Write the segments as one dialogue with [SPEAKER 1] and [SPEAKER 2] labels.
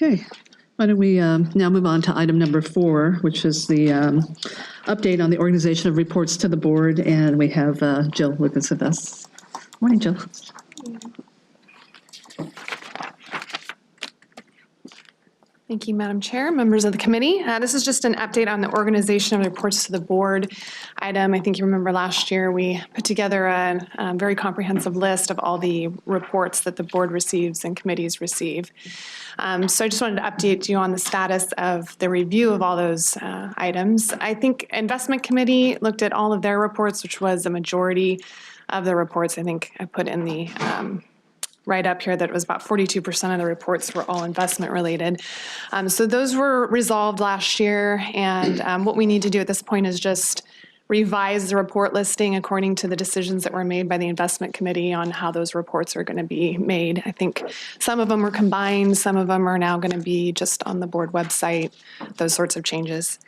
[SPEAKER 1] Okay, why don't we now move on to item number 4, which is the update on the organization of reports to the board, and we have Jill Lucas with us. Morning, Jill.
[SPEAKER 2] Thank you, Madam Chair, members of the committee. This is just an update on the organization of reports to the board item. I think you remember last year we put together a very comprehensive list of all the reports that the board receives and committees receive. So I just wanted to update you on the status of the review of all those items. I think Investment Committee looked at all of their reports, which was a majority of the reports. I think I put in the right up here that it was about 42% of the reports were all investment related. So those were resolved last year, and what we need to do at this point is just revise the report listing according to the decisions that were made by the Investment Committee on how those reports are going to be made. I think some of them are combined, some of them are now going to be just on the board website, those sorts of changes.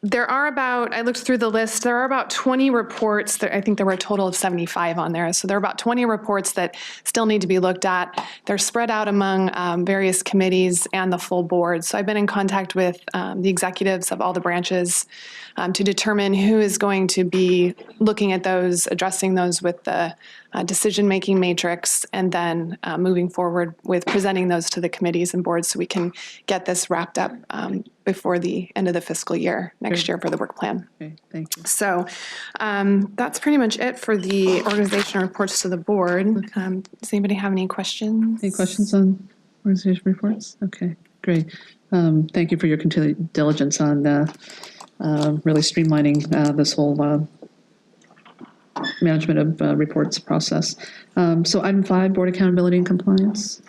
[SPEAKER 2] There are about, I looked through the list, there are about 20 reports that I think there were a total of 75 on there. So there are about 20 reports that still need to be looked at. They're spread out among various committees and the full board. So I've been in contact with the executives of all the branches to determine who is going to be looking at those, addressing those with the decision-making matrix, and then moving forward with presenting those to the committees and boards so we can get this wrapped up before the end of the fiscal year next year for the work plan.
[SPEAKER 1] Okay, thank you.
[SPEAKER 2] So that's pretty much it for the organization reports to the board. Does anybody have any questions?
[SPEAKER 1] Any questions on organization reports? Okay, great. Thank you for your continued diligence on really streamlining this whole management of reports process. So item 5, board accountability and compliance.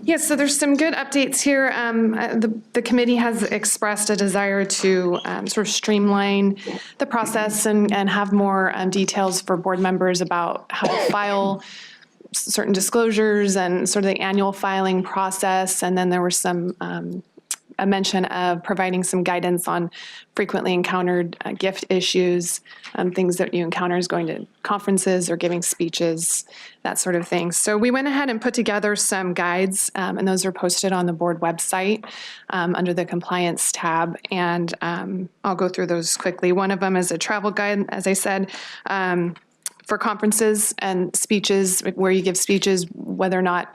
[SPEAKER 2] Yes, so there's some good updates here. The committee has expressed a desire to sort of streamline the process and have more details for board members about how to file certain disclosures and sort of the annual filing process. And then there were some a mention of providing some guidance on frequently encountered gift issues, things that you encounter as going to conferences or giving speeches, that sort of thing. So we went ahead and put together some guides, and those are posted on the board website under the compliance tab. And I'll go through those quickly. One of them is a travel guide, as I said, for conferences and speeches, where you give speeches, whether or not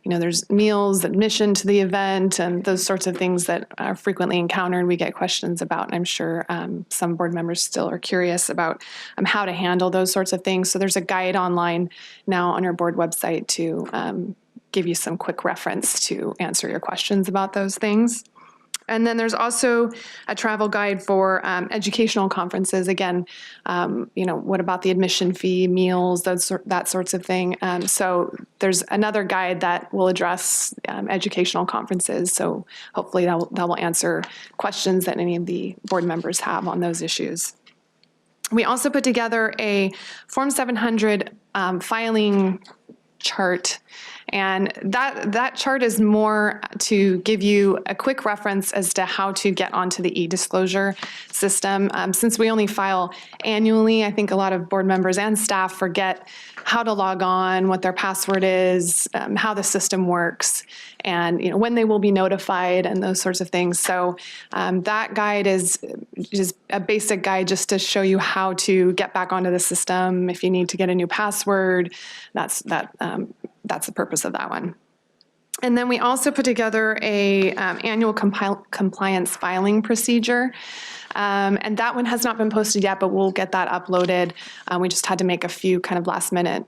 [SPEAKER 2] there's meals, admission to the event, and those sorts of things that are frequently encountered. We get questions about, and I'm sure some board members still are curious about how to handle those sorts of things. So there's a guide online now on our board website to give you some quick reference to answer your questions about those things. And then there's also a travel guide for educational conferences. Again, what about the admission fee, meals, that sorts of thing. So there's another guide that will address educational conferences. So hopefully that will answer questions that any of the board members have on those issues. We also put together a Form 700 filing chart. And that chart is more to give you a quick reference as to how to get onto the e-disclosure system. Since we only file annually, I think a lot of board members and staff forget how to log on, what their password is, how the system works, and when they will be notified and those sorts of things. So that guide is just a basic guide just to show you how to get back onto the system. If you need to get a new password, that's the purpose of that one. And then we also put together a annual compliance filing procedure. And that one has not been posted yet, but we'll get that uploaded. We just had to make a few kind of last minute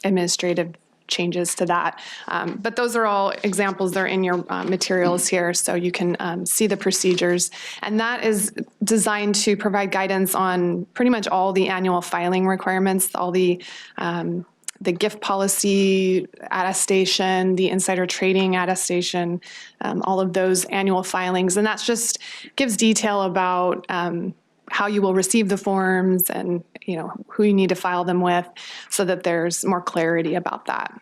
[SPEAKER 2] administrative changes to that. But those are all examples. They're in your materials here, so you can see the procedures. And that is designed to provide guidance on pretty much all the annual filing requirements, all the gift policy attestation, the insider trading attestation, all of those annual filings. And that just gives detail about how you will receive the forms and who you need to file them with, so that there's more clarity about that.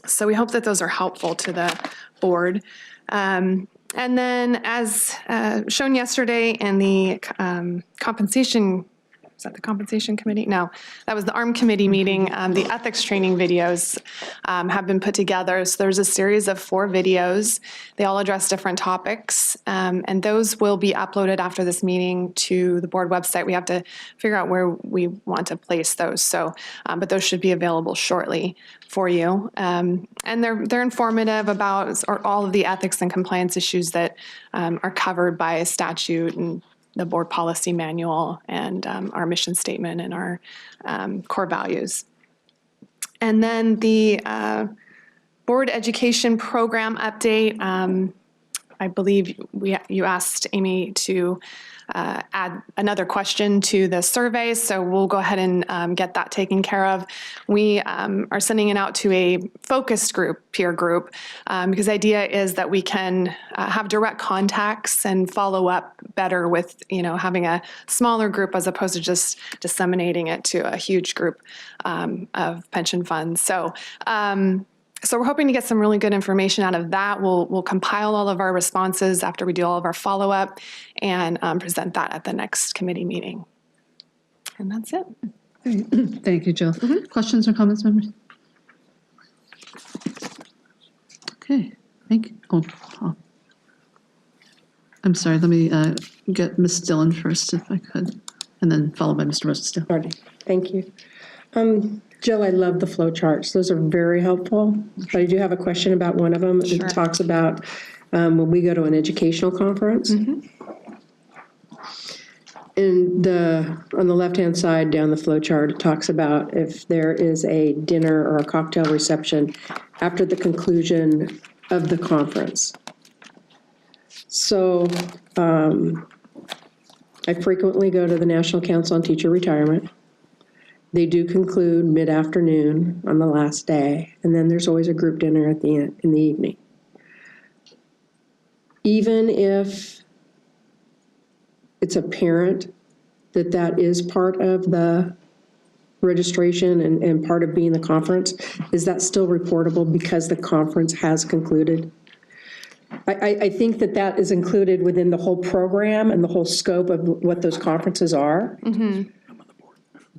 [SPEAKER 2] So we hope that those are helpful to the board. And then as shown yesterday in the compensation was that the compensation committee? No, that was the ARM committee meeting. The ethics training videos have been put together. So there's a series of 4 videos. They all address different topics, and those will be uploaded after this meeting to the board website. We have to figure out where we want to place those. So, but those should be available shortly for you. And they're informative about all of the ethics and compliance issues that are covered by a statute and the board policy manual and our mission statement and our core values. And then the board education program update, I believe you asked Amy to add another question to the survey, so we'll go ahead and get that taken care of. We are sending it out to a focused group, peer group, because the idea is that we can have direct contacts and follow up better with, having a smaller group as opposed to just disseminating it to a huge group of pension funds. So we're hoping to get some really good information out of that. We'll compile all of our responses after we do all of our follow-up and present that at the next committee meeting. And that's it.
[SPEAKER 1] Great. Thank you, Jill. Questions or comments, members? Okay, thank you. Oh. I'm sorry, let me get Ms. Dillon first, if I could, and then followed by Mr. Rosenstiel.
[SPEAKER 3] All right, thank you. Jill, I love the flow charts. Those are very helpful. But I do have a question about one of them.
[SPEAKER 2] Sure.
[SPEAKER 3] It talks about when we go to an educational conference. And on the left-hand side down the flow chart, it talks about if there is a dinner or a cocktail reception after the conclusion of the conference. So I frequently go to the National Council on Teacher Retirement. They do conclude mid-afternoon on the last day, and then there's always a group dinner at the end in the evening. Even if it's apparent that that is part of the registration and part of being the conference, is that still reportable because the conference has concluded? I think that is included within the whole program and the whole scope of what those conferences are.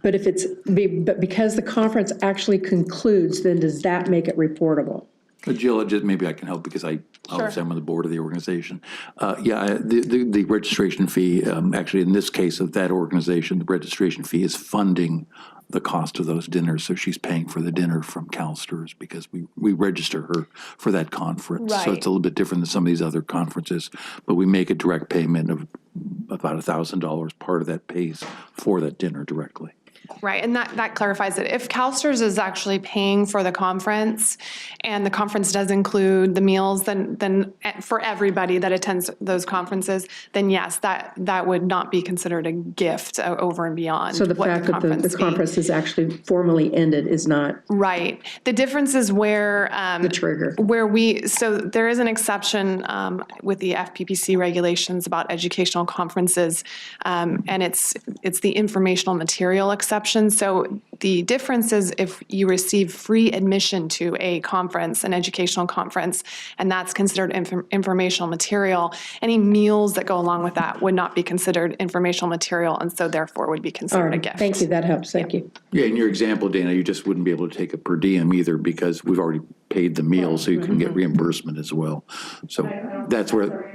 [SPEAKER 3] But but because the conference actually concludes, then does that make it reportable?
[SPEAKER 4] Jill, maybe I can help because obviously I'm on the board of the organization. The registration fee, actually in this case of that organization, the registration fee is funding the cost of those dinners. So she's paying for the dinner from CalSTRS because we register her for that conference.
[SPEAKER 2] Right.
[SPEAKER 4] So it's a little bit different than some of these other conferences, but we make a direct payment of about $1,000. Part of that pays for that dinner directly.
[SPEAKER 2] Right, and that clarifies it. If CalSTRS is actually paying for the conference, and the conference does include the meals, then for everybody that attends those conferences, then yes, that would not be considered a gift over and beyond.
[SPEAKER 3] So the fact that the conference is actually formally ended is not
[SPEAKER 2] right. The difference is where
[SPEAKER 3] the trigger.
[SPEAKER 2] So there is an exception with the FPPC regulations about educational conferences, and it's the informational material exception. So the difference is if you receive free admission to a conference, an educational conference, and that's considered informational material, any meals that go along with that would not be considered informational material, and so therefore would be considered a gift.
[SPEAKER 3] Thank you, that helps, thank you.
[SPEAKER 4] Yeah, in your example, Dana, you just wouldn't be able to take a per diem either because we've already paid the meal, so you can get reimbursement as well. So that's where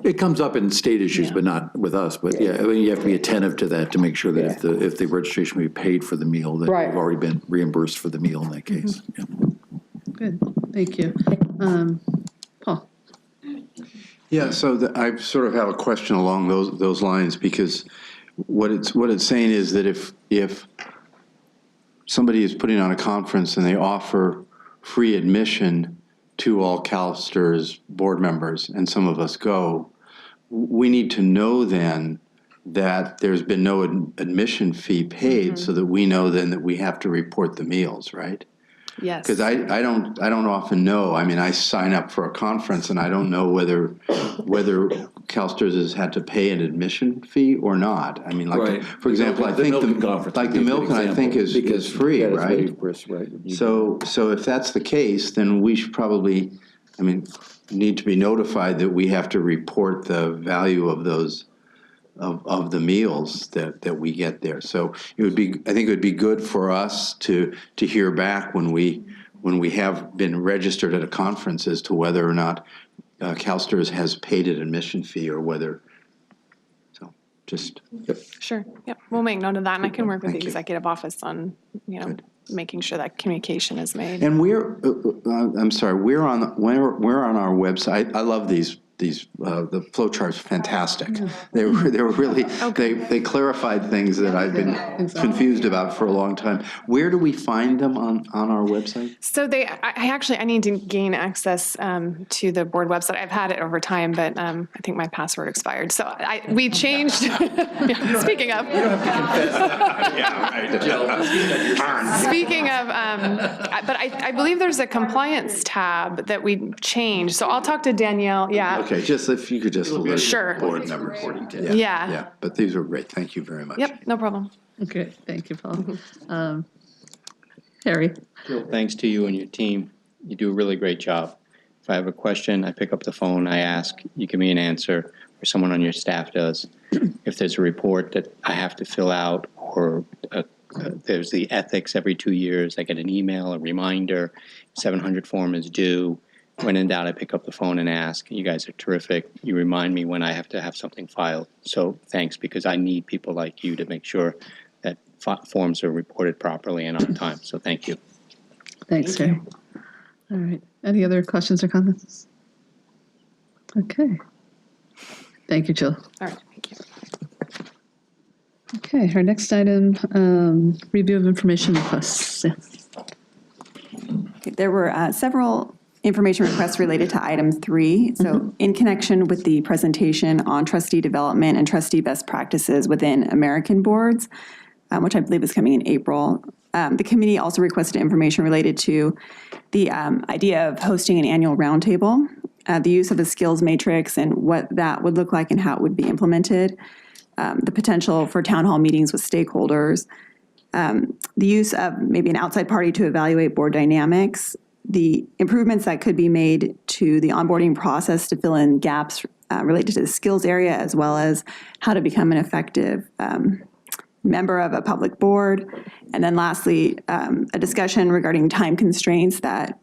[SPEAKER 4] it comes up in state issues, but not with us. But yeah, I mean, you have to be attentive to that to make sure that if the registration will be paid for the meal, that you've already been reimbursed for the meal in that case. Yeah.
[SPEAKER 1] Good, thank you. Paul?
[SPEAKER 5] Yeah, so I sort of have a question along those lines because what it's saying is that if somebody is putting on a conference and they offer free admission to all CalSTRS board members, and some of us go, we need to know then that there's been no admission fee paid so that we know then that we have to report the meals, right?
[SPEAKER 2] Yes.
[SPEAKER 5] Because I don't often know. I mean, I sign up for a conference and I don't know whether CalSTRS has had to pay an admission fee or not. I mean, for example, I think the Milken I think is free, right? So if that's the case, then we should probably, need to be notified that we have to report the value of those of the meals that we get there. So I think it would be good for us to hear back when we have been registered at a conference as to whether or not CalSTRS has paid an admission fee or whether, so just.
[SPEAKER 2] Sure, yep, we'll make note of that, and I can work with the
[SPEAKER 5] Thank you.
[SPEAKER 2] executive office on, making sure that communication is made.
[SPEAKER 5] And I'm sorry, we're on our website. I love these the flow charts, fantastic. They were really, they clarified things that I've been confused about for a long time. Where do we find them on our website?
[SPEAKER 2] So I need to gain access to the board website. I've had it over time, but I think my password expired. So we changed, speaking of. Speaking of, but I believe there's a compliance tab that we changed. So I'll talk to Danielle,
[SPEAKER 5] Okay, just if you could just alert
[SPEAKER 2] Sure.
[SPEAKER 5] the board members.
[SPEAKER 2] Yeah.
[SPEAKER 5] Yeah, but these were great. Thank you very much.
[SPEAKER 2] Yep, no problem.
[SPEAKER 1] Okay, thank you, Paul. Harry?
[SPEAKER 6] Jill, thanks to you and your team. You do a really great job. If I have a question, I pick up the phone, I ask, you give me an answer, or someone on your staff does. If there's a report that I have to fill out, or there's the ethics every 2 years, I get an email, a reminder, 700 form is due. When in doubt, I pick up the phone and ask. You guys are terrific. You remind me when I have to have something filed. So thanks, because I need people like you to make sure that forms are reported properly and on time. So thank you.
[SPEAKER 1] Thanks, Harry. All right, any other questions or comments? Okay. Thank you, Jill.
[SPEAKER 2] All right, thank you.
[SPEAKER 1] Okay, our next item, review of information requests. Yeah.
[SPEAKER 7] There were several information requests related to item 3. So in connection with the presentation on trustee development and trustee best practices within American boards, which I believe is coming in April, the committee also requested information related to the idea of hosting an annual roundtable, the use of a skills matrix and what that would look like and how it would be implemented, the potential for town hall meetings with stakeholders, the use of maybe an outside party to evaluate board dynamics, the improvements that could be made to the onboarding process to fill in gaps related to the skills area, as well as how to become an effective member of a public board. And then lastly, a discussion regarding time constraints that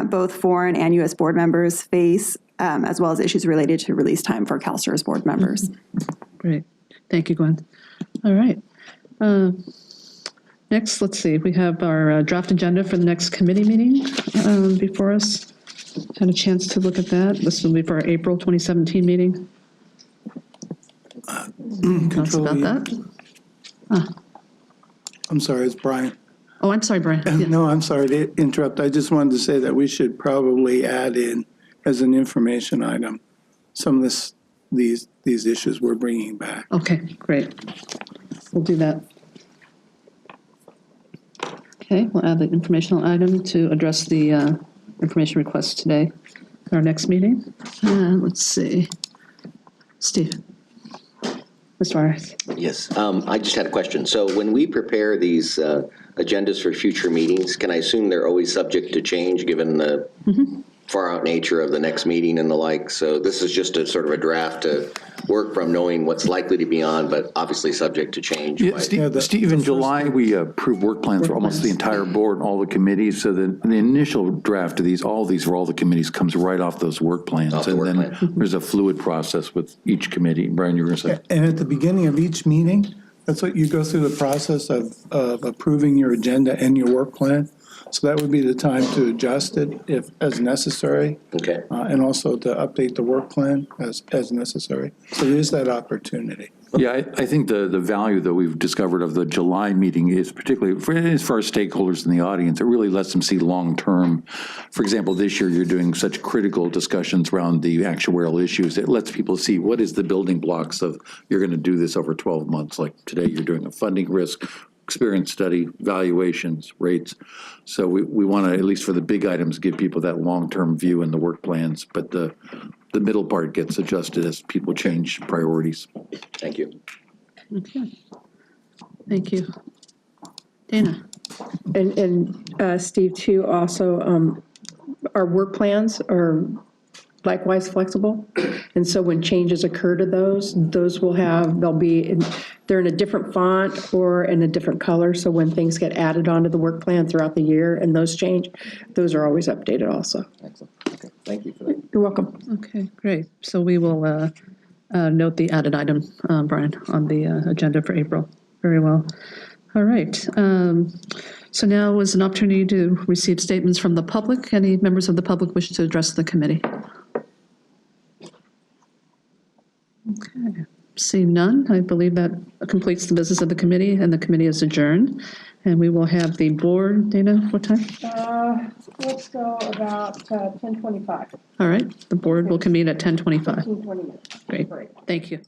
[SPEAKER 7] both foreign and U.S. board members face, as well as issues related to release time for CalSTRS board members.
[SPEAKER 1] Great, thank you, Gwen. All right. Next, let's see, we have our draft agenda for the next committee meeting before us. Had a chance to look at that. This will be for our April 2017 meeting. Tell us about that.
[SPEAKER 8] I'm sorry, it's Brian.
[SPEAKER 1] Oh, I'm sorry, Brian. Yeah.
[SPEAKER 8] No, I'm sorry to interrupt. I just wanted to say that we should probably add in as an information item some of these issues we're bringing back.
[SPEAKER 1] Okay, great. We'll do that. Okay, we'll add the informational item to address the information requests today at our next meeting. Let's see. Steve. Mr. Arth.
[SPEAKER 9] Yes, I just had a question. So when we prepare these agendas for future meetings, can I assume they're always subject to change given the far-out nature of the next meeting and the like? So this is just a sort of a draft to work from, knowing what's likely to be on, but obviously subject to change.
[SPEAKER 4] Yeah, Steve, in July, we approved work plans for almost the entire board and all the committees. So the initial draft of these, all for all the committees comes right off those work plans.
[SPEAKER 9] Off the
[SPEAKER 4] And
[SPEAKER 9] work
[SPEAKER 4] then
[SPEAKER 9] plan.
[SPEAKER 4] there's a fluid process with each committee. Brian, you were going to say?
[SPEAKER 8] And at the beginning of each meeting, that's what you go through the process of approving your agenda and your work plan. So that would be the time to adjust it if as necessary.
[SPEAKER 9] Okay.
[SPEAKER 8] And also to update the work plan as necessary. So there is that opportunity.
[SPEAKER 4] Yeah, I think the value that we've discovered of the July meeting is particularly, as far as stakeholders in the audience, it really lets them see long-term. For example, this year you're doing such critical discussions around the actuarial issues. It lets people see what is the building blocks of, you're going to do this over 12 months. Like today, you're doing a funding risk, experience study, valuations, rates. So we want to, at least for the big items, give people that long-term view in the work plans. But the middle part gets adjusted as people change priorities.
[SPEAKER 9] Thank you.
[SPEAKER 1] Okay. Thank you. Dana.
[SPEAKER 3] And Steve, too, also, our work plans are likewise flexible. And so when changes occur to those they're in a different font or in a different color. So when things get added onto the work plan throughout the year and those change, those are always updated also.
[SPEAKER 9] Excellent. Okay, thank you for that.
[SPEAKER 3] You're welcome.
[SPEAKER 1] Okay, great. So we will note the added item, Brian, on the agenda for April. Very well. All right. So now is an opportunity to receive statements from the public. Any members of the public wish to address the committee? Okay. Seeing none, I believe that completes the business of the committee, and the committee is adjourned. And we will have the board, Dana, what time?
[SPEAKER 3] Let's go about 10:25.
[SPEAKER 1] All right, the board will convene at 10:25.
[SPEAKER 3] 20 minutes.
[SPEAKER 1] Great, thank you.